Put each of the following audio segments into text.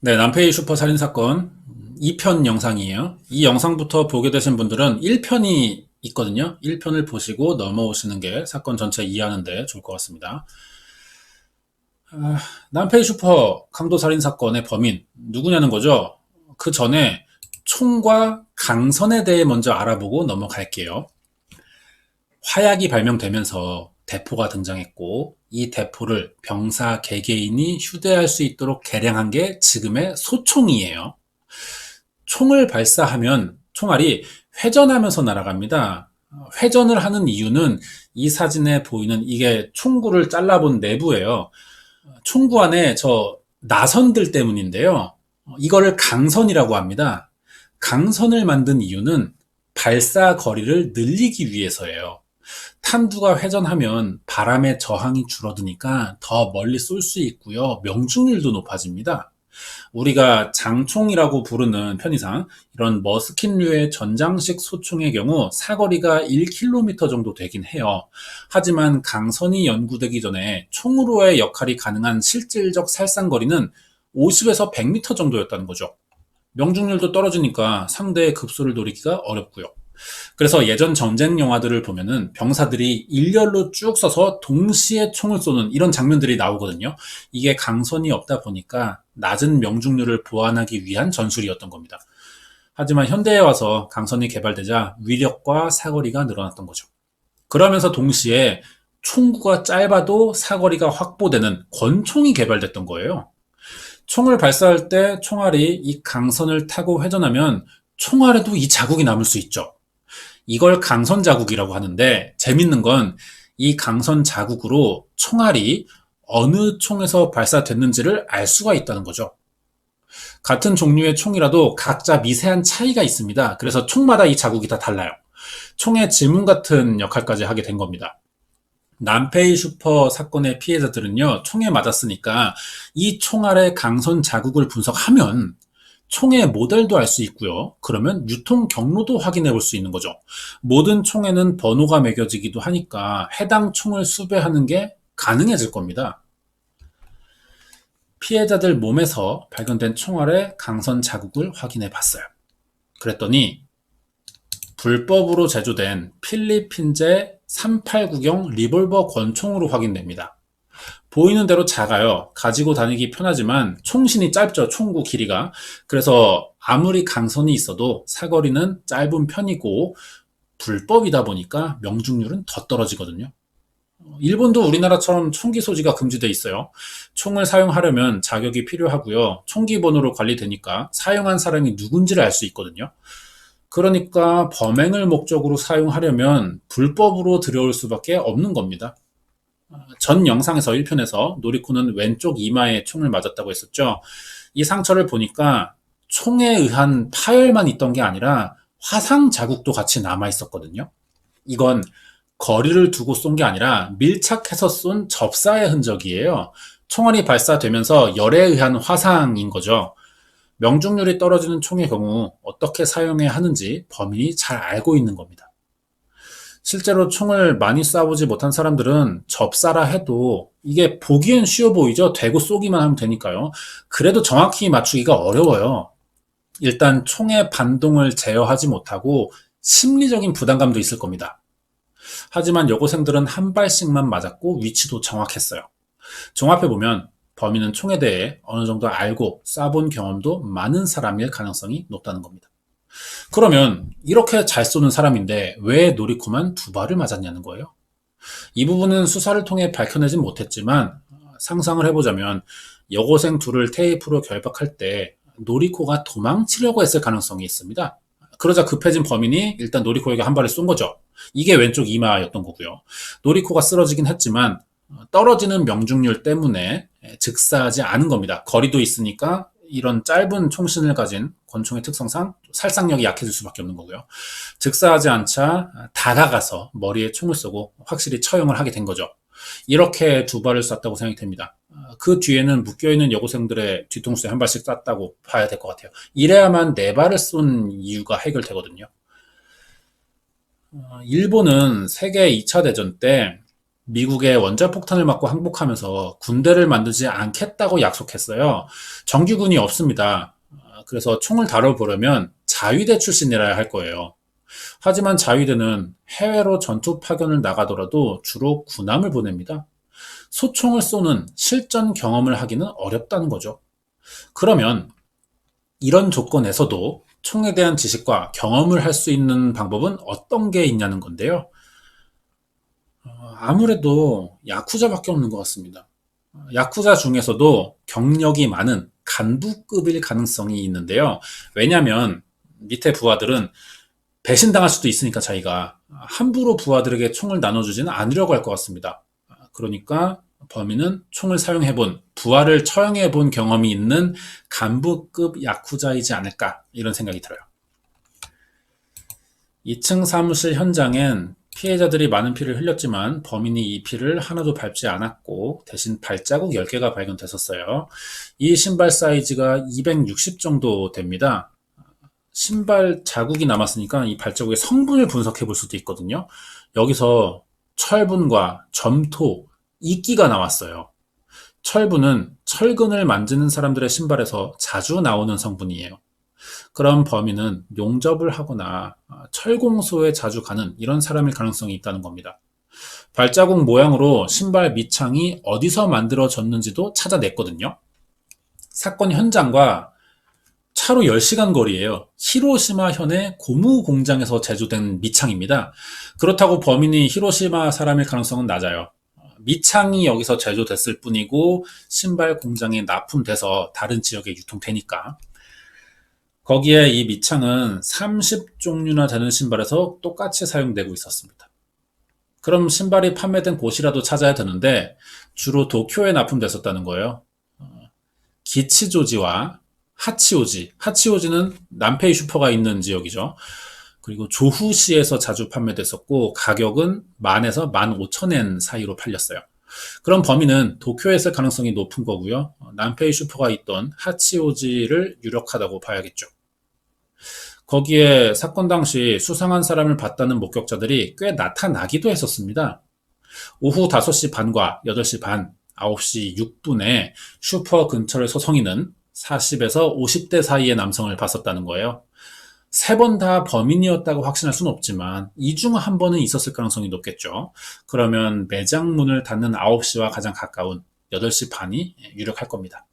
네, 남페이 슈퍼 살인 사건 2편 영상이에요. 이 영상부터 보게 되신 분들은 1편이 있거든요. 1편을 보시고 넘어오시는 게 사건 전체 이해하는 데 좋을 것 같습니다. 남페이 슈퍼 강도 살인 사건의 범인 누구냐는 거죠. 그 전에 총과 강선에 대해 먼저 알아보고 넘어갈게요. 화약이 발명되면서 대포가 등장했고, 이 대포를 병사 개개인이 휴대할 수 있도록 개량한 게 지금의 소총이에요. 총을 발사하면 총알이 회전하면서 날아갑니다. 회전을 하는 이유는 이 사진에 보이는 이게 총구를 잘라본 내부예요. 총구 안에 저 나선들 때문인데요. 이거를 강선이라고 합니다. 강선을 만든 이유는 발사 거리를 늘리기 위해서예요. 탄두가 회전하면 바람의 저항이 줄어드니까 더 멀리 쏠 수 있고요. 명중률도 높아집니다. 우리가 장총이라고 부르는 편의상 이런 머스킷류의 전장식 소총의 경우 사거리가 1km 정도 되긴 해요. 하지만 강선이 연구되기 전에 총으로의 역할이 가능한 실질적 살상거리는 50에서 100m 정도였다는 거죠. 명중률도 떨어지니까 상대의 급소를 노리기가 어렵고요. 그래서 예전 전쟁 영화들을 보면은 병사들이 일렬로 쭉 서서 동시에 총을 쏘는 이런 장면들이 나오거든요. 이게 강선이 없다 보니까 낮은 명중률을 보완하기 위한 전술이었던 겁니다. 하지만 현대에 와서 강선이 개발되자 위력과 사거리가 늘어났던 거죠. 그러면서 동시에 총구가 짧아도 사거리가 확보되는 권총이 개발됐던 거예요. 총을 발사할 때 총알이 이 강선을 타고 회전하면 총알에도 이 자국이 남을 수 있죠. 이걸 강선 자국이라고 하는데 재밌는 건 이 강선 자국으로 총알이 어느 총에서 발사됐는지를 알 수가 있다는 거죠. 같은 종류의 총이라도 각자 미세한 차이가 있습니다. 그래서 총마다 이 자국이 다 달라요. 총의 지문 같은 역할까지 하게 된 겁니다. 남페이 슈퍼 사건의 피해자들은요, 총에 맞았으니까 이 총알의 강선 자국을 분석하면 총의 모델도 알 수 있고요. 그러면 유통 경로도 확인해 볼 수 있는 거죠. 모든 총에는 번호가 매겨지기도 하니까 해당 총을 수배하는 게 가능해질 겁니다. 피해자들 몸에서 발견된 총알의 강선 자국을 확인해 봤어요. 그랬더니 불법으로 제조된 필리핀제 389경 리볼버 권총으로 확인됩니다. 보이는 대로 작아요. 가지고 다니기 편하지만 총신이 짧죠. 총구 길이가. 그래서 아무리 강선이 있어도 사거리는 짧은 편이고 불법이다 보니까 명중률은 더 떨어지거든요. 일본도 우리나라처럼 총기 소지가 금지돼 있어요. 총을 사용하려면 자격이 필요하고요. 총기 번호로 관리되니까 사용한 사람이 누군지를 알 수 있거든요. 그러니까 범행을 목적으로 사용하려면 불법으로 들여올 수밖에 없는 겁니다. 전 영상에서 1편에서 노리코는 왼쪽 이마에 총을 맞았다고 했었죠. 이 상처를 보니까 총에 의한 파열만 있던 게 아니라 화상 자국도 같이 남아 있었거든요. 이건 거리를 두고 쏜 게 아니라 밀착해서 쏜 접사의 흔적이에요. 총알이 발사되면서 열에 의한 화상인 거죠. 명중률이 떨어지는 총의 경우 어떻게 사용해야 하는지 범인이 잘 알고 있는 겁니다. 실제로 총을 많이 쏴보지 못한 사람들은 접사라 해도 이게 보기엔 쉬워 보이죠? 대고 쏘기만 하면 되니까요. 그래도 정확히 맞추기가 어려워요. 일단 총의 반동을 제어하지 못하고 심리적인 부담감도 있을 겁니다. 하지만 여고생들은 한 발씩만 맞았고 위치도 정확했어요. 종합해보면 범인은 총에 대해 어느 정도 알고 쏴본 경험도 많은 사람일 가능성이 높다는 겁니다. 그러면 이렇게 잘 쏘는 사람인데 왜 노리코만 2발을 맞았냐는 거예요. 이 부분은 수사를 통해 밝혀내진 못했지만 상상을 해보자면 여고생 둘을 테이프로 결박할 때 노리코가 도망치려고 했을 가능성이 있습니다. 그러자 급해진 범인이 일단 노리코에게 한 발을 쏜 거죠. 이게 왼쪽 이마였던 거고요. 노리코가 쓰러지긴 했지만 떨어지는 명중률 때문에 즉사하지 않은 겁니다. 거리도 있으니까 이런 짧은 총신을 가진 권총의 특성상 살상력이 약해질 수밖에 없는 거고요. 즉사하지 않자 다가가서 머리에 총을 쏘고 확실히 처형을 하게 된 거죠. 이렇게 2발을 쐈다고 생각이 됩니다. 그 뒤에는 묶여있는 여고생들의 뒤통수에 한 발씩 쐈다고 봐야 될 것 같아요. 이래야만 4발을 쏜 이유가 해결되거든요. 일본은 세계 2차 대전 때 미국의 원자폭탄을 맞고 항복하면서 군대를 만들지 않겠다고 약속했어요. 정규군이 없습니다. 그래서 총을 다뤄보려면 자위대 출신이라야 할 거예요. 하지만 자위대는 해외로 전투 파견을 나가더라도 주로 군함을 보냅니다. 소총을 쏘는 실전 경험을 하기는 어렵다는 거죠. 그러면 이런 조건에서도 총에 대한 지식과 경험을 할 수 있는 방법은 어떤 게 있냐는 건데요. 아무래도 야쿠자밖에 없는 것 같습니다. 야쿠자 중에서도 경력이 많은 간부급일 가능성이 있는데요. 왜냐하면 밑에 부하들은 배신당할 수도 있으니까 자기가 함부로 부하들에게 총을 나눠주지는 않으려고 할 것 같습니다. 그러니까 범인은 총을 사용해본, 부하를 처형해본 경험이 있는 간부급 야쿠자이지 않을까 이런 생각이 들어요. 2층 사무실 현장엔 피해자들이 많은 피를 흘렸지만 범인이 이 피를 하나도 밟지 않았고 대신 발자국 10개가 발견됐었어요. 이 신발 사이즈가 260 정도 됩니다. 신발 자국이 남았으니까 이 발자국의 성분을 분석해 볼 수도 있거든요. 여기서 철분과 점토, 이끼가 나왔어요. 철분은 철근을 만지는 사람들의 신발에서 자주 나오는 성분이에요. 그럼 범인은 용접을 하거나 철공소에 자주 가는 이런 사람일 가능성이 있다는 겁니다. 발자국 모양으로 신발 밑창이 어디서 만들어졌는지도 찾아냈거든요. 사건 현장과 차로 10시간 거리예요. 히로시마현의 고무 공장에서 제조된 밑창입니다. 그렇다고 범인이 히로시마 사람일 가능성은 낮아요. 밑창이 여기서 제조됐을 뿐이고 신발 공장에 납품돼서 다른 지역에 유통되니까. 거기에 이 밑창은 30종류나 되는 신발에서 똑같이 사용되고 있었습니다. 그럼 신발이 판매된 곳이라도 찾아야 되는데 주로 도쿄에 납품됐었다는 거예요. 기치조지와 하치오지는 남페이 슈퍼가 있는 지역이죠. 그리고 조후시에서 자주 판매됐었고 가격은 10,000에서 15,000엔 사이로 팔렸어요. 그럼 범인은 도쿄에 있을 가능성이 높은 거고요. 남페이 슈퍼가 있던 하치오지를 유력하다고 봐야겠죠. 거기에 사건 당시 수상한 사람을 봤다는 목격자들이 꽤 나타나기도 했었습니다. 오후 5시 반과 8시 반, 9시 6분에 슈퍼 근처를 서성이는 40에서 50대 사이의 남성을 봤었다는 거예요. 3번 다 범인이었다고 확신할 수는 없지만 이 중 한 번은 있었을 가능성이 높겠죠. 그러면 매장 문을 닫는 9시와 가장 가까운 8시 반이 유력할 겁니다.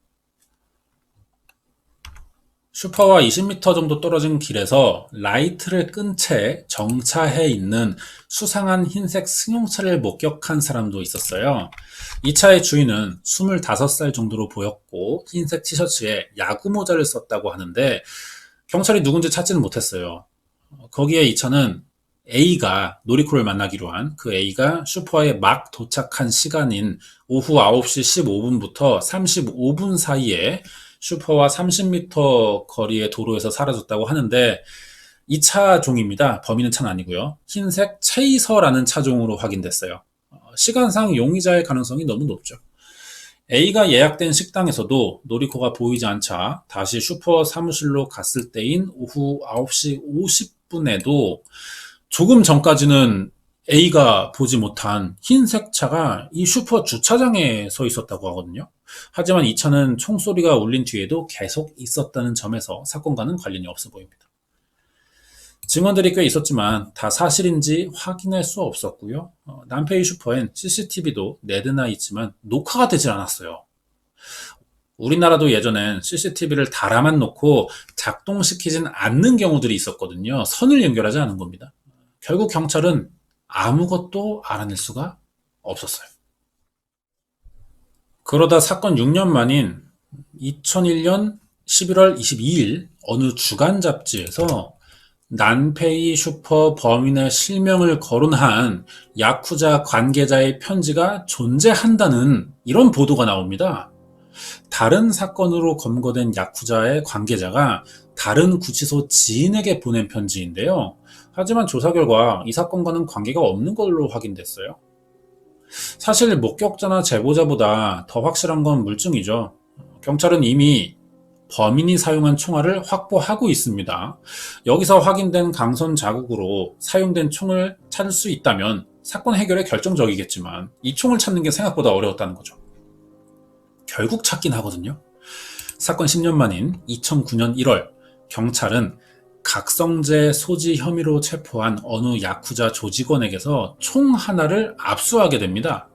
슈퍼와 20m 정도 떨어진 길에서 라이트를 끈 채 정차해 있는 수상한 흰색 승용차를 목격한 사람도 있었어요. 이 차의 주인은 25살 정도로 보였고 흰색 티셔츠에 야구 모자를 썼다고 하는데 경찰이 누군지 찾지는 못했어요. 거기에 이 차는 A가 놀이코를 만나기로 한 그 A가 슈퍼에 막 도착한 시간인 오후 9시 15분부터 35분 사이에 슈퍼와 30m 거리의 도로에서 사라졌다고 하는데 이 차종입니다. 범인은 차는 아니고요. 흰색 체이서라는 차종으로 확인됐어요. 시간상 용의자의 가능성이 너무 높죠. A가 예약된 식당에서도 놀이코가 보이지 않자 다시 슈퍼 사무실로 갔을 때인 오후 9시 50분에도 조금 전까지는 A가 보지 못한 흰색 차가 이 슈퍼 주차장에 서 있었다고 하거든요. 하지만 이 차는 총소리가 울린 뒤에도 계속 있었다는 점에서 사건과는 관련이 없어 보입니다. 증언들이 꽤 있었지만 다 사실인지 확인할 수 없었고요. 남페이 슈퍼엔 CCTV도 4대나 있지만 녹화가 되질 않았어요. 우리나라도 예전엔 CCTV를 달아만 놓고 작동시키진 않는 경우들이 있었거든요. 선을 연결하지 않은 겁니다. 결국 경찰은 아무것도 알아낼 수가 없었어요. 그러다 사건 6년 만인 2001년 11월 22일 어느 주간 잡지에서 난페이 슈퍼 범인의 실명을 거론한 야쿠자 관계자의 편지가 존재한다는 이런 보도가 나옵니다. 다른 사건으로 검거된 야쿠자의 관계자가 다른 구치소 지인에게 보낸 편지인데요. 하지만 조사 결과 이 사건과는 관계가 없는 걸로 확인됐어요. 사실 목격자나 제보자보다 더 확실한 건 물증이죠. 경찰은 이미 범인이 사용한 총알을 확보하고 있습니다. 여기서 확인된 강선 자국으로 사용된 총을 찾을 수 있다면 사건 해결에 결정적이겠지만 이 총을 찾는 게 생각보다 어려웠다는 거죠. 결국 찾긴 하거든요. 사건 10년 만인 2009년 1월 경찰은 각성제 소지 혐의로 체포한 어느 야쿠자 조직원에게서 총 하나를 압수하게 됩니다.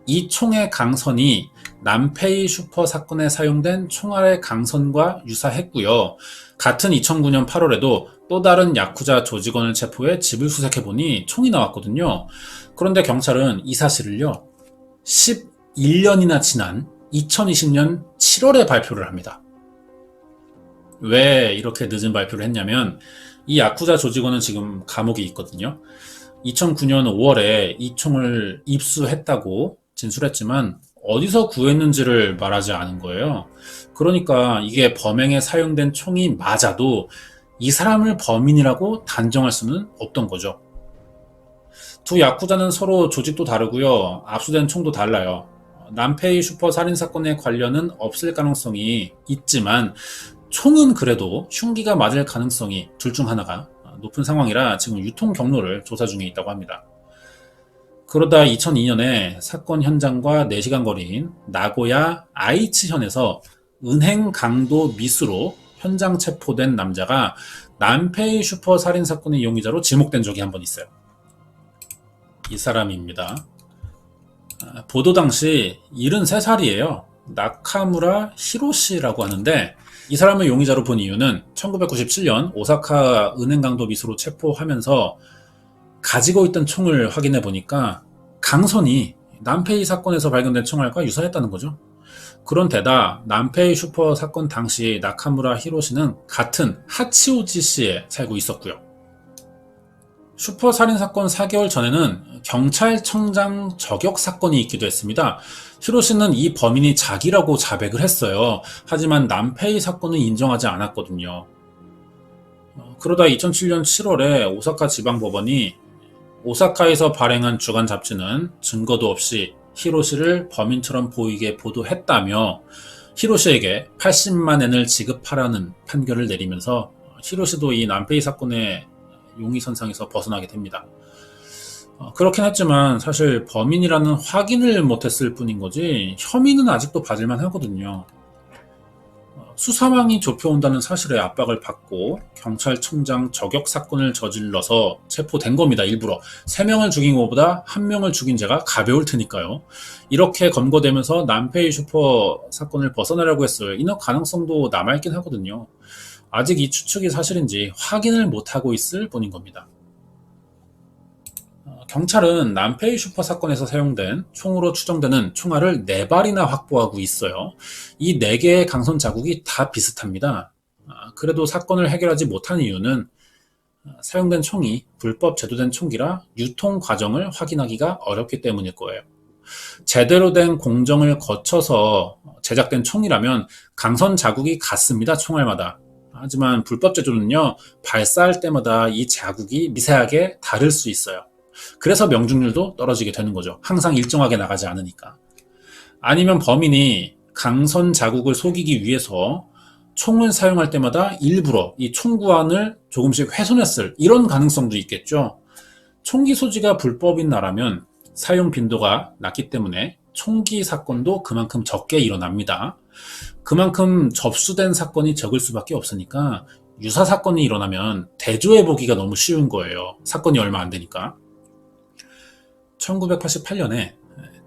이 총의 강선이 남페이 슈퍼 사건에 사용된 총알의 강선과 유사했고요. 같은 2009년 8월에도 또 다른 야쿠자 조직원을 체포해 집을 수색해보니 총이 나왔거든요. 그런데 경찰은 이 사실을요, 11년이나 지난 2020년 7월에 발표를 합니다. 왜 이렇게 늦은 발표를 했냐면 이 야쿠자 조직원은 지금 감옥에 있거든요. 2009년 5월에 이 총을 입수했다고 진술했지만 어디서 구했는지를 말하지 않은 거예요. 그러니까 이게 범행에 사용된 총이 맞아도 이 사람을 범인이라고 단정할 수는 없던 거죠. 두 야쿠자는 서로 조직도 다르고요. 압수된 총도 달라요. 남페이 슈퍼 살인사건의 관련은 없을 가능성이 있지만 총은 그래도 흉기가 맞을 가능성이 둘 중 하나가 높은 상황이라 지금 유통 경로를 조사 중에 있다고 합니다. 그러다 2002년에 사건 현장과 4시간 거리인 나고야 아이치현에서 은행 강도 미수로 현장 체포된 남자가 남페이 슈퍼 살인사건의 용의자로 지목된 적이 한 번 있어요. 이 사람입니다. 보도 당시 73살이에요. 나카무라 히로시라고 하는데 이 사람을 용의자로 본 이유는 1997년 오사카 은행 강도 미수로 체포하면서 가지고 있던 총을 확인해 보니까 강선이 남페이 사건에서 발견된 총알과 유사했다는 거죠. 그런데다 남페이 슈퍼 사건 당시 나카무라 히로시는 같은 하치오지시에 살고 있었고요. 슈퍼 살인사건 4개월 전에는 경찰청장 저격 사건이 있기도 했습니다. 히로시는 이 범인이 자기라고 자백을 했어요. 하지만 남페이 사건은 인정하지 않았거든요. 그러다 2007년 7월에 오사카 지방법원이 오사카에서 발행한 주간 잡지는 증거도 없이 히로시를 범인처럼 보이게 보도했다며 히로시에게 80만 엔을 지급하라는 판결을 내리면서 히로시도 이 남페이 사건의 용의선상에서 벗어나게 됩니다. 그렇긴 했지만 사실 범인이라는 확인을 못했을 뿐인 거지 혐의는 아직도 받을만 하거든요. 수사망이 좁혀온다는 사실에 압박을 받고 경찰청장 저격 사건을 저질러서 체포된 겁니다. 일부러 3명을 죽인 것보다 1명을 죽인 죄가 가벼울 테니까요. 이렇게 검거되면서 남페이 슈퍼 사건을 벗어나려고 했어요. 이런 가능성도 남아있긴 하거든요. 아직 이 추측이 사실인지 확인을 못하고 있을 뿐인 겁니다. 경찰은 남페이 슈퍼 사건에서 사용된 총으로 추정되는 총알을 4발이나 확보하고 있어요. 이 4개의 강선 자국이 다 비슷합니다. 그래도 사건을 해결하지 못한 이유는 사용된 총이 불법 제조된 총기라 유통 과정을 확인하기가 어렵기 때문일 거예요. 제대로 된 공정을 거쳐서 제작된 총이라면 강선 자국이 같습니다. 총알마다. 하지만 불법 제조는요, 발사할 때마다 이 자국이 미세하게 다를 수 있어요. 그래서 명중률도 떨어지게 되는 거죠. 항상 일정하게 나가지 않으니까. 아니면 범인이 강선 자국을 속이기 위해서 총을 사용할 때마다 일부러 이 총구안을 조금씩 훼손했을 이런 가능성도 있겠죠. 총기 소지가 불법인 나라면 사용 빈도가 낮기 때문에 총기 사건도 그만큼 적게 일어납니다. 그만큼 접수된 사건이 적을 수밖에 없으니까 유사 사건이 일어나면 대조해보기가 너무 쉬운 거예요. 사건이 얼마 안 되니까. 1988년에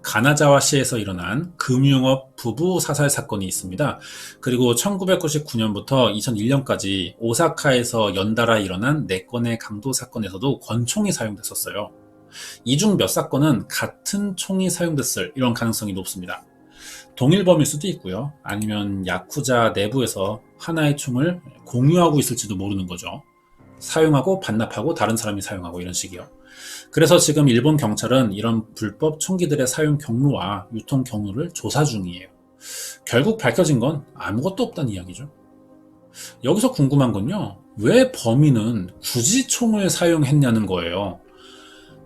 가나자와시에서 일어난 금융업 부부 사살 사건이 있습니다. 그리고 1999년부터 2001년까지 오사카에서 연달아 일어난 4건의 강도 사건에서도 권총이 사용됐었어요. 이 중 몇 사건은 같은 총이 사용됐을 이런 가능성이 높습니다. 동일 범일 수도 있고요. 아니면 야쿠자 내부에서 하나의 총을 공유하고 있을지도 모르는 거죠. 사용하고 반납하고 다른 사람이 사용하고 이런 식이요. 그래서 지금 일본 경찰은 이런 불법 총기들의 사용 경로와 유통 경로를 조사 중이에요. 결국 밝혀진 건 아무것도 없다는 이야기죠. 여기서 궁금한 건요, 왜 범인은 굳이 총을 사용했냐는 거예요.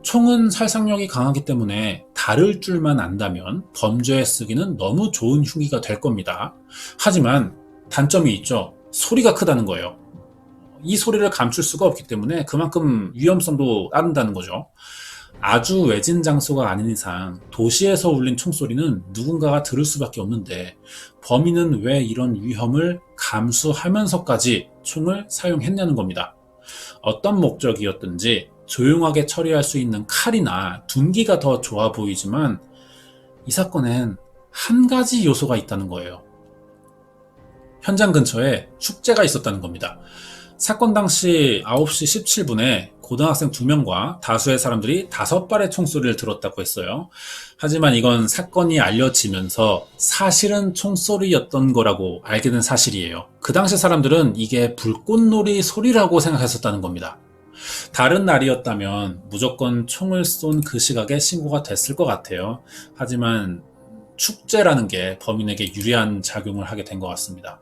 총은 살상력이 강하기 때문에 다룰 줄만 안다면 범죄에 쓰기는 너무 좋은 흉기가 될 겁니다. 하지만 단점이 있죠. 소리가 크다는 거예요. 이 소리를 감출 수가 없기 때문에 그만큼 위험성도 따른다는 거죠. 아주 외진 장소가 아닌 이상 도시에서 울린 총소리는 누군가가 들을 수밖에 없는데 범인은 왜 이런 위험을 감수하면서까지 총을 사용했냐는 겁니다. 어떤 목적이었든지 조용하게 처리할 수 있는 칼이나 둔기가 더 좋아 보이지만 이 사건엔 한 가지 요소가 있다는 거예요. 현장 근처에 축제가 있었다는 겁니다. 사건 당시 9시 17분에 고등학생 2명과 다수의 사람들이 5발의 총소리를 들었다고 했어요. 하지만 이건 사건이 알려지면서 사실은 총소리였던 거라고 알게 된 사실이에요. 그 당시 사람들은 이게 불꽃놀이 소리라고 생각했었다는 겁니다. 다른 날이었다면 무조건 총을 쏜 그 시각에 신고가 됐을 것 같아요. 하지만 축제라는 게 범인에게 유리한 작용을 하게 된 것 같습니다.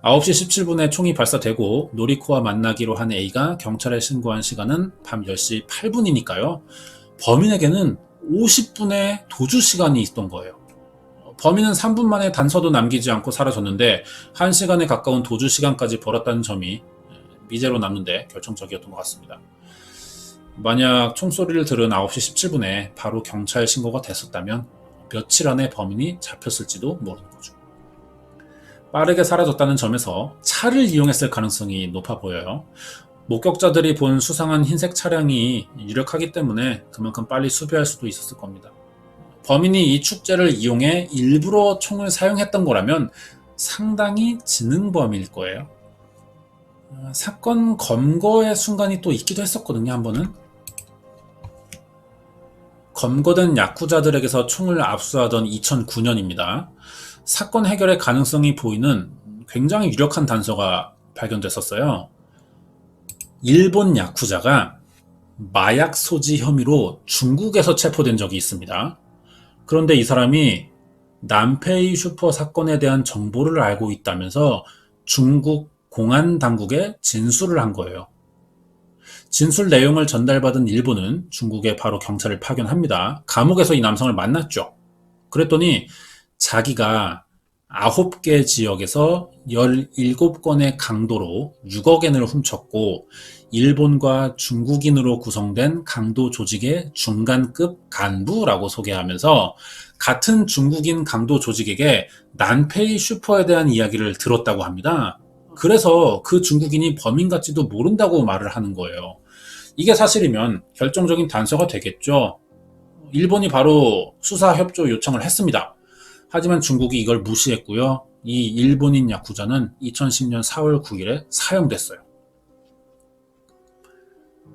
9시 17분에 총이 발사되고 노리코와 만나기로 한 A가 경찰에 신고한 시간은 밤 10시 8분이니까요. 범인에게는 50분의 도주 시간이 있던 거예요. 범인은 3분 만에 단서도 남기지 않고 사라졌는데 1시간에 가까운 도주 시간까지 벌었다는 점이 미제로 남는데 결정적이었던 것 같습니다. 만약 총소리를 들은 9시 17분에 바로 경찰 신고가 됐었다면 며칠 안에 범인이 잡혔을지도 모르는 거죠. 빠르게 사라졌다는 점에서 차를 이용했을 가능성이 높아 보여요. 목격자들이 본 수상한 흰색 차량이 유력하기 때문에 그만큼 빨리 수비할 수도 있었을 겁니다. 범인이 이 축제를 이용해 일부러 총을 사용했던 거라면 상당히 지능범일 거예요. 사건 검거의 순간이 또 있기도 했었거든요, 한 번은. 검거된 야쿠자들에게서 총을 압수하던 2009년입니다. 사건 해결의 가능성이 보이는 굉장히 유력한 단서가 발견됐었어요. 일본 야쿠자가 마약 소지 혐의로 중국에서 체포된 적이 있습니다. 그런데 이 사람이 남페이 슈퍼 사건에 대한 정보를 알고 있다면서 중국 공안 당국에 진술을 한 거예요. 진술 내용을 전달받은 일본은 중국에 바로 경찰을 파견합니다. 감옥에서 이 남성을 만났죠. 그랬더니 자기가 9개 지역에서 17건의 강도로 6억엔을 훔쳤고 일본과 중국인으로 구성된 강도 조직의 중간급 간부라고 소개하면서 같은 중국인 강도 조직에게 난페이 슈퍼에 대한 이야기를 들었다고 합니다. 그래서 그 중국인이 범인 같지도 모른다고 말을 하는 거예요. 이게 사실이면 결정적인 단서가 되겠죠. 일본이 바로 수사 협조 요청을 했습니다. 하지만 중국이 이걸 무시했고요. 이 일본인 야쿠자는 2010년 4월 9일에 사형됐어요.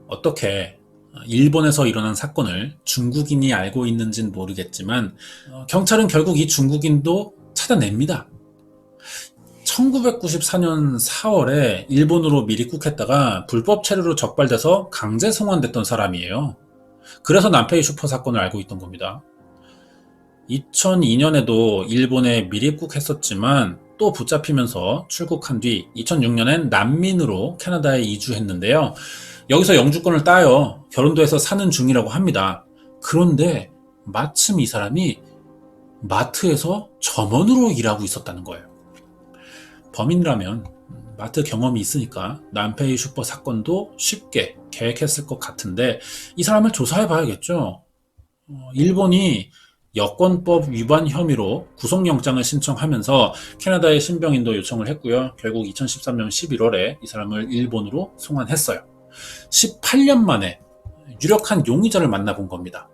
어떻게 일본에서 일어난 사건을 중국인이 알고 있는지는 모르겠지만 경찰은 결국 이 중국인도 찾아냅니다. 1994년 4월에 일본으로 미입국했다가 불법 체류로 적발돼서 강제 송환됐던 사람이에요. 그래서 난페이 슈퍼 사건을 알고 있던 겁니다. 2002년에도 일본에 미입국했었지만 또 붙잡히면서 출국한 뒤 2006년엔 난민으로 캐나다에 이주했는데요. 여기서 영주권을 따요. 결혼도 해서 사는 중이라고 합니다. 그런데 마침 이 사람이 마트에서 점원으로 일하고 있었다는 거예요. 범인이라면 마트 경험이 있으니까 난페이 슈퍼 사건도 쉽게 계획했을 것 같은데 이 사람을 조사해 봐야겠죠. 일본이 여권법 위반 혐의로 구속영장을 신청하면서 캐나다에 신병인도 요청을 했고요. 결국 2013년 11월에 이 사람을 일본으로 송환했어요. 18년 만에 유력한 용의자를 만나본 겁니다.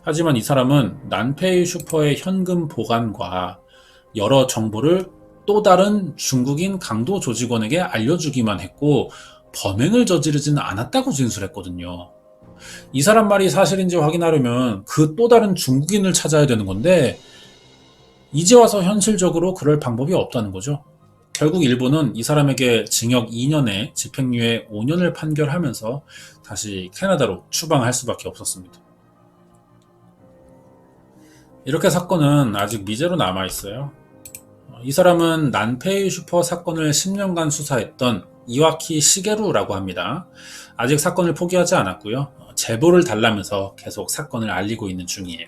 하지만 이 사람은 난페이 슈퍼의 현금 보관과 여러 정보를 또 다른 중국인 강도 조직원에게 알려주기만 했고 범행을 저지르지는 않았다고 진술했거든요. 이 사람 말이 사실인지 확인하려면 그 또 다른 중국인을 찾아야 되는 건데 이제 와서 현실적으로 그럴 방법이 없다는 거죠. 결국 일본은 이 사람에게 징역 2년에 집행유예 5년을 판결하면서 다시 캐나다로 추방할 수밖에 없었습니다. 이렇게 사건은 아직 미제로 남아있어요. 이 사람은 난페이 슈퍼 사건을 10년간 수사했던 이와키 시게루라고 합니다. 아직 사건을 포기하지 않았고요. 제보를 달라면서 계속 사건을 알리고 있는 중이에요.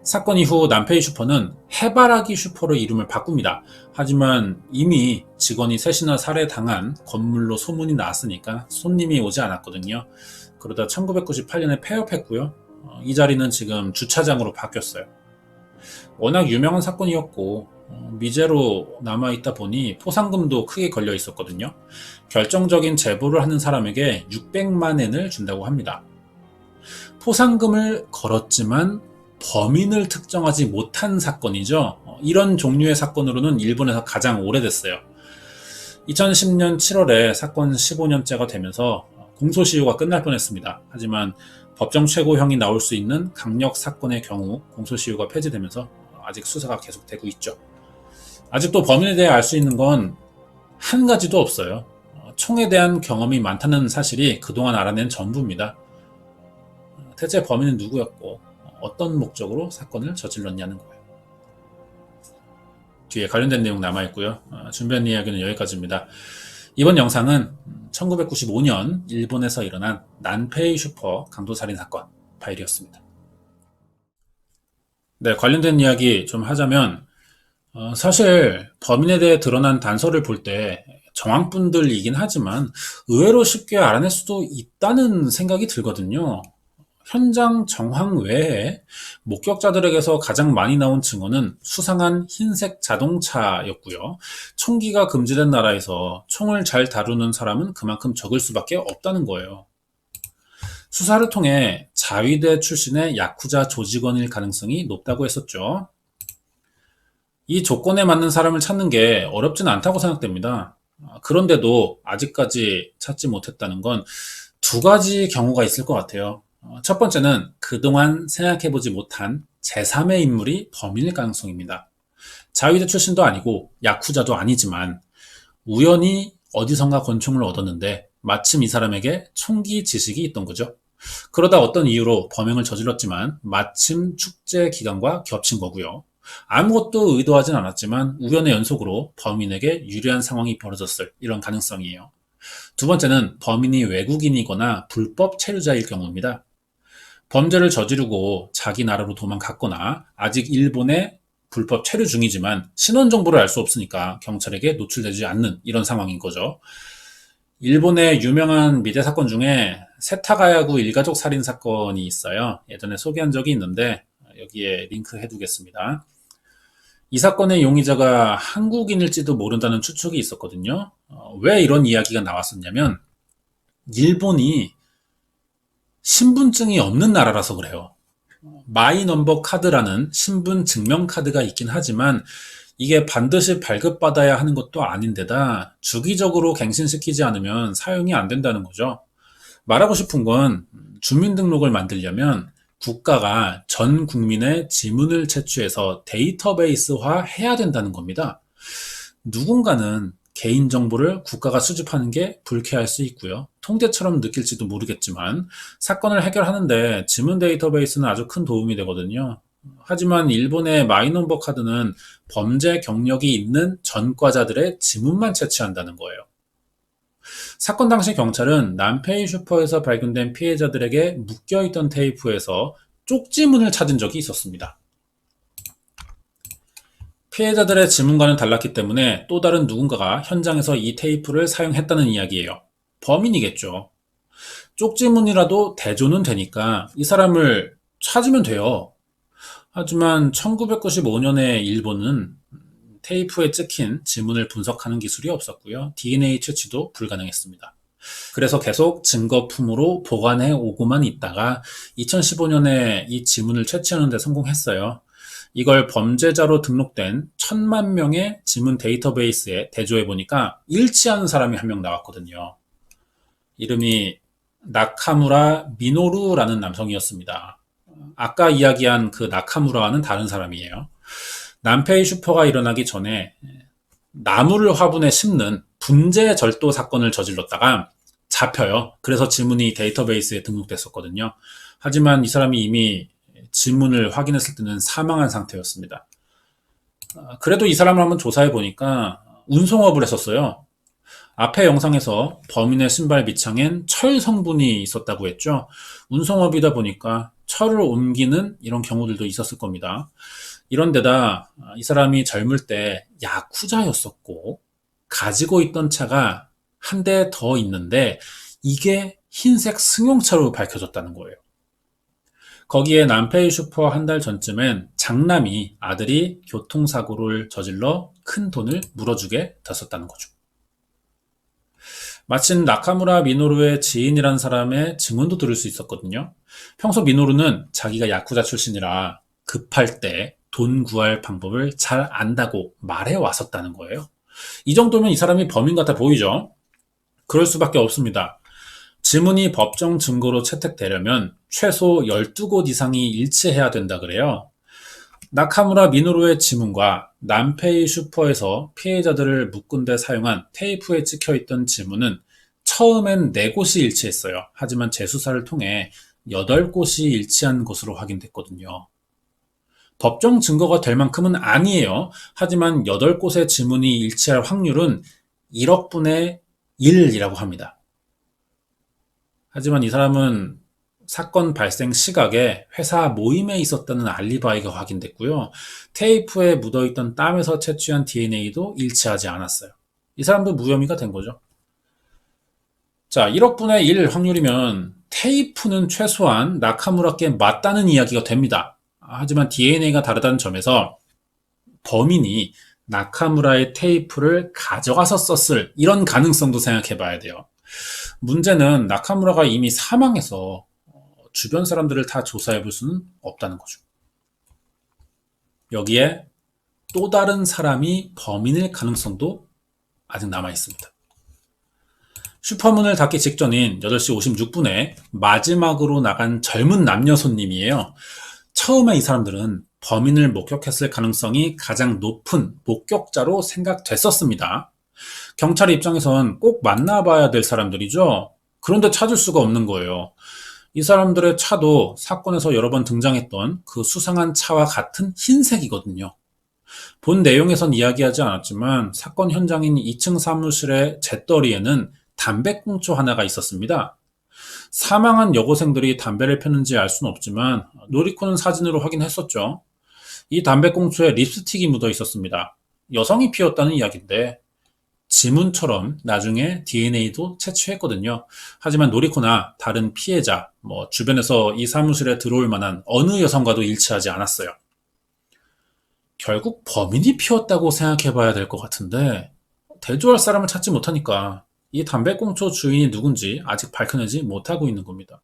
사건 이후 남페이 슈퍼는 해바라기 슈퍼로 이름을 바꿉니다. 하지만 이미 직원이 셋이나 살해당한 건물로 소문이 났으니까 손님이 오지 않았거든요. 그러다 1998년에 폐업했고요. 이 자리는 지금 주차장으로 바뀌었어요. 워낙 유명한 사건이었고 미제로 남아있다 보니 포상금도 크게 걸려 있었거든요. 결정적인 제보를 하는 사람에게 600만 엔을 준다고 합니다. 포상금을 걸었지만 범인을 특정하지 못한 사건이죠. 이런 종류의 사건으로는 일본에서 가장 오래됐어요. 2010년 7월에 사건 15년째가 되면서 공소시효가 끝날 뻔했습니다. 하지만 법정 최고형이 나올 수 있는 강력 사건의 경우 공소시효가 폐지되면서 아직 수사가 계속되고 있죠. 아직도 범인에 대해 알 수 있는 건 한 가지도 없어요. 총에 대한 경험이 많다는 사실이 그동안 알아낸 전부입니다. 대체 범인은 누구였고 어떤 목적으로 사건을 저질렀냐는 거예요. 뒤에 관련된 내용 남아있고요. 준비한 이야기는 여기까지입니다. 이번 영상은 1995년 일본에서 일어난 난페이 슈퍼 강도살인 사건 파일이었습니다. 네, 관련된 이야기 좀 하자면 사실 범인에 대해 드러난 단서를 볼 때 정황분들이긴 하지만 의외로 쉽게 알아낼 수도 있다는 생각이 들거든요. 현장 정황 외에 목격자들에게서 가장 많이 나온 증언은 수상한 흰색 자동차였고요. 총기가 금지된 나라에서 총을 잘 다루는 사람은 그만큼 적을 수밖에 없다는 거예요. 수사를 통해 자위대 출신의 야쿠자 조직원일 가능성이 높다고 했었죠. 이 조건에 맞는 사람을 찾는 게 어렵진 않다고 생각됩니다. 그런데도 아직까지 찾지 못했다는 건 두 가지 경우가 있을 것 같아요. 첫 번째는 그동안 생각해보지 못한 제3의 인물이 범인일 가능성입니다. 자위대 출신도 아니고 야쿠자도 아니지만 우연히 어디선가 권총을 얻었는데 마침 이 사람에게 총기 지식이 있던 거죠. 그러다 어떤 이유로 범행을 저질렀지만 마침 축제 기간과 겹친 거고요. 아무것도 의도하진 않았지만 우연의 연속으로 범인에게 유리한 상황이 벌어졌을 이런 가능성이에요. 두 번째는 범인이 외국인이거나 불법 체류자일 경우입니다. 범죄를 저지르고 자기 나라로 도망갔거나 아직 일본에 불법 체류 중이지만 신원 정보를 알 수 없으니까 경찰에게 노출되지 않는 이런 상황인 거죠. 일본의 유명한 미제 사건 중에 세타가야구 일가족 살인 사건이 있어요. 예전에 소개한 적이 있는데 여기에 링크 해두겠습니다. 이 사건의 용의자가 한국인일지도 모른다는 추측이 있었거든요. 왜 이런 이야기가 나왔었냐면 일본이 신분증이 없는 나라라서 그래요. 마이 넘버 카드라는 신분 증명 카드가 있긴 하지만 이게 반드시 발급받아야 하는 것도 아닌데다 주기적으로 갱신시키지 않으면 사용이 안 된다는 거죠. 말하고 싶은 건 주민등록을 만들려면 국가가 전 국민의 지문을 채취해서 데이터베이스화 해야 된다는 겁니다. 누군가는 개인정보를 국가가 수집하는 게 불쾌할 수 있고요. 통제처럼 느낄지도 모르겠지만 사건을 해결하는데 지문 데이터베이스는 아주 큰 도움이 되거든요. 하지만 일본의 마이넘버 카드는 범죄 경력이 있는 전과자들의 지문만 채취한다는 거예요. 사건 당시 경찰은 난페이 슈퍼에서 발견된 피해자들에게 묶여있던 테이프에서 쪽지문을 찾은 적이 있었습니다. 피해자들의 지문과는 달랐기 때문에 또 다른 누군가가 현장에서 이 테이프를 사용했다는 이야기예요. 범인이겠죠. 쪽지문이라도 대조는 되니까 이 사람을 찾으면 돼요. 하지만 1995년에 일본은 테이프에 찍힌 지문을 분석하는 기술이 없었고요. DNA 채취도 불가능했습니다. 그래서 계속 증거품으로 보관해 오고만 있다가 2015년에 이 지문을 채취하는 데 성공했어요. 이걸 범죄자로 등록된 1000만 명의 지문 데이터베이스에 대조해 보니까 일치하는 사람이 한 명 나왔거든요. 이름이 나카무라 미노루라는 남성이었습니다. 아까 이야기한 그 나카무라와는 다른 사람이에요. 난페이 슈퍼가 일어나기 전에 나무를 화분에 심는 분재 절도 사건을 저질렀다가 잡혀요. 그래서 지문이 데이터베이스에 등록됐었거든요. 하지만 이 사람이 이미 지문을 확인했을 때는 사망한 상태였습니다. 그래도 이 사람을 한번 조사해 보니까 운송업을 했었어요. 앞에 영상에서 범인의 신발 밑창엔 철 성분이 있었다고 했죠. 운송업이다 보니까 처를 옮기는 이런 경우들도 있었을 겁니다. 이런 데다 이 사람이 젊을 때 야쿠자였었고 가지고 있던 차가 한 대 더 있는데 이게 흰색 승용차로 밝혀졌다는 거예요. 거기에 남페이 슈퍼 한 달 전쯤엔 장남이 아들이 교통사고를 저질러 큰 돈을 물어주게 됐었다는 거죠. 마침 나카무라 미노루의 지인이란 사람의 증언도 들을 수 있었거든요. 평소 미노루는 자기가 야쿠자 출신이라 급할 때 돈 구할 방법을 잘 안다고 말해 왔었다는 거예요. 이 정도면 이 사람이 범인 같아 보이죠? 그럴 수밖에 없습니다. 지문이 법정 증거로 채택되려면 최소 12곳 이상이 일치해야 된다 그래요. 나카무라 미노루의 지문과 남페이 슈퍼에서 피해자들을 묶은 데 사용한 테이프에 찍혀있던 지문은 처음엔 4곳이 일치했어요. 하지만 재수사를 통해 8곳이 일치한 것으로 확인됐거든요. 법정 증거가 될 만큼은 아니에요. 하지만 8곳의 지문이 일치할 확률은 1억 분의 1이라고 합니다. 하지만 이 사람은 사건 발생 시각에 회사 모임에 있었다는 알리바이가 확인됐고요. 테이프에 묻어있던 땀에서 채취한 DNA도 일치하지 않았어요. 이 사람도 무혐의가 된 거죠. 자, 1억 분의 1 확률이면 테이프는 최소한 나카무라께 맞다는 이야기가 됩니다. 하지만 DNA가 다르다는 점에서 범인이 나카무라의 테이프를 가져가서 썼을 이런 가능성도 생각해 봐야 돼요. 문제는 나카무라가 이미 사망해서 주변 사람들을 다 조사해 볼 수는 없다는 거죠. 여기에 또 다른 사람이 범인일 가능성도 아직 남아 있습니다. 슈퍼문을 닫기 직전인 8시 56분에 마지막으로 나간 젊은 남녀 손님이에요. 처음에 이 사람들은 범인을 목격했을 가능성이 가장 높은 목격자로 생각됐었습니다. 경찰 입장에선 꼭 만나봐야 될 사람들이죠. 그런데 찾을 수가 없는 거예요. 이 사람들의 차도 사건에서 여러 번 등장했던 그 수상한 차와 같은 흰색이거든요. 본 내용에선 이야기하지 않았지만 사건 현장인 2층 사무실의 잿더리에는 담배꽁초 하나가 있었습니다. 사망한 여고생들이 담배를 폈는지 알 수는 없지만 노리코는 사진으로 확인했었죠. 이 담배꽁초에 립스틱이 묻어 있었습니다. 여성이 피웠다는 이야기인데 지문처럼 나중에 DNA도 채취했거든요. 하지만 노리코나 다른 피해자, 주변에서 이 사무실에 들어올 만한 어느 여성과도 일치하지 않았어요. 결국 범인이 피웠다고 생각해 봐야 될 것 같은데 대조할 사람을 찾지 못하니까 이 담배꽁초 주인이 누군지 아직 밝혀내지 못하고 있는 겁니다.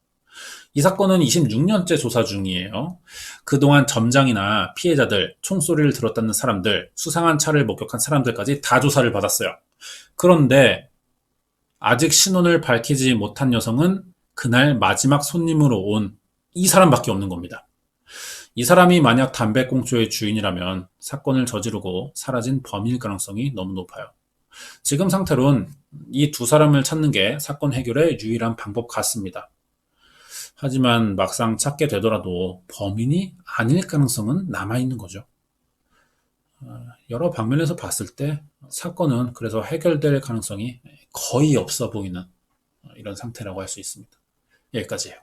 이 사건은 26년째 조사 중이에요. 그동안 점장이나 피해자들, 총소리를 들었다는 사람들, 수상한 차를 목격한 사람들까지 다 조사를 받았어요. 그런데 아직 신원을 밝히지 못한 여성은 그날 마지막 손님으로 온 이 사람밖에 없는 겁니다. 이 사람이 만약 담배꽁초의 주인이라면 사건을 저지르고 사라진 범인일 가능성이 너무 높아요. 지금 상태론 이 두 사람을 찾는 게 사건 해결의 유일한 방법 같습니다. 하지만 막상 찾게 되더라도 범인이 아닐 가능성은 남아있는 거죠. 여러 방면에서 봤을 때 사건은 그래서 해결될 가능성이 거의 없어 보이는 이런 상태라고 할 수 있습니다. 여기까지예요.